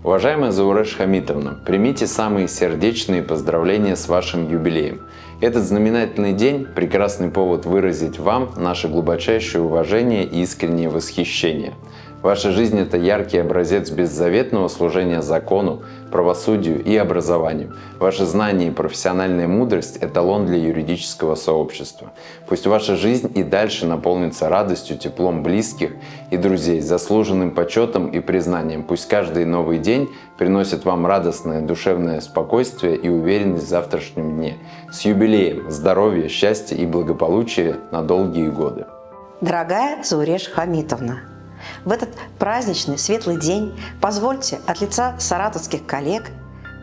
Уважаемая Зауреш Хамитовна, примите самые сердечные поздравления с вашим юбилеем. Этот знаменательный день – прекрасный повод выразить вам наше глубочайшее уважение и искреннее восхищение. Ваша жизнь – это яркий образец беззаветного служения закону, правосудию и образованию. Ваши знания и профессиональная мудрость – эталон для юридического сообщества. Пусть ваша жизнь и дальше наполнится радостью, теплом близких и друзей, заслуженным почетом и признанием. Пусть каждый новый день приносит вам радостное душевное спокойствие и уверенность в завтрашнем дне. С юбилеем, здоровья, счастья и благополучия на долгие годы. Дорогая Зауреш Хамитовна, в этот праздничный светлый день позвольте от лица саратовских коллег,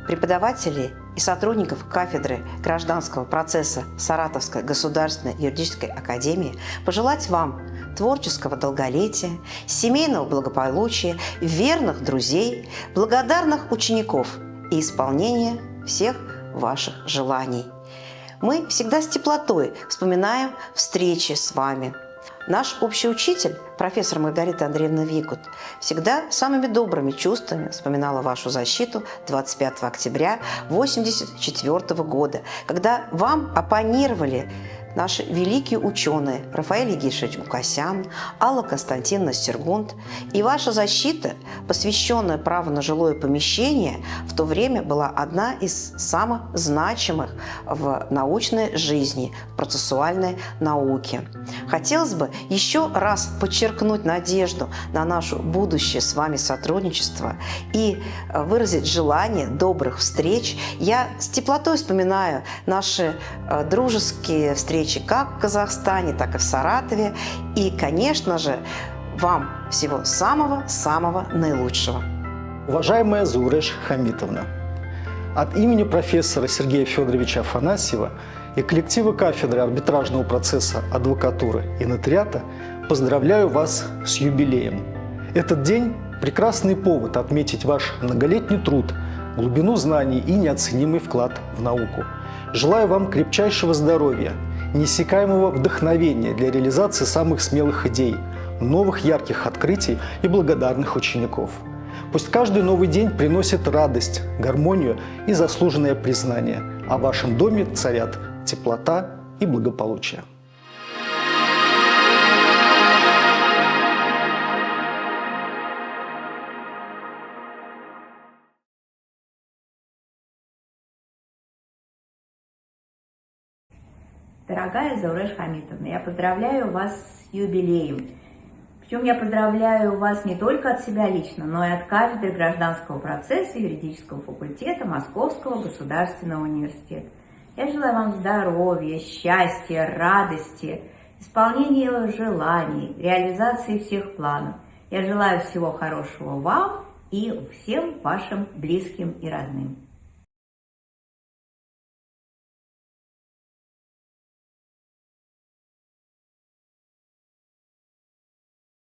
преподавателей и сотрудников кафедры гражданского процесса Саратовской государственной юридической академии пожелать вам творческого долголетия, семейного благополучия, верных друзей, благодарных учеников и исполнения всех ваших желаний. Мы всегда с теплотой вспоминаем встречи с вами. Наш общий учитель, профессор Маргарита Андреевна Викут, всегда самыми добрыми чувствами вспоминала вашу защиту 25 октября 1984 года, когда вам оппонировали наши великие ученые Рафаэль Егишевич Гукасян, Алла Константиновна Сергунт. И ваша защита, посвященная праву на жилое помещение, в то время была одна из самых значимых в научной жизни, в процессуальной науке. Хотелось бы еще раз подчеркнуть надежду на наше будущее с вами сотрудничество и выразить желание добрых встреч. Я с теплотой вспоминаю наши дружеские встречи как в Казахстане, так и в Саратове. И, конечно же, вам всего самого-самого наилучшего. Уважаемая Зауреш Хамитовна, от имени профессора Сергея Федоровича Афанасьева и коллектива кафедры арбитражного процесса, адвокатуры и нотариата поздравляю вас с юбилеем. Этот день – прекрасный повод отметить ваш многолетний труд, глубину знаний и неоценимый вклад в науку. Желаю вам крепчайшего здоровья, неиссякаемого вдохновения для реализации самых смелых идей, новых ярких открытий и благодарных учеников. Пусть каждый новый день приносит радость, гармонию и заслуженное признание, а в вашем доме царят теплота и благополучие. Дорогая Зауреш Хамитовна, я поздравляю вас с юбилеем. Причем я поздравляю вас не только от себя лично, но и от кафедры гражданского процесса юридического факультета Московского государственного университета. Я желаю вам здоровья, счастья, радости, исполнения желаний, реализации всех планов. Я желаю всего хорошего вам и всем вашим близким и родным.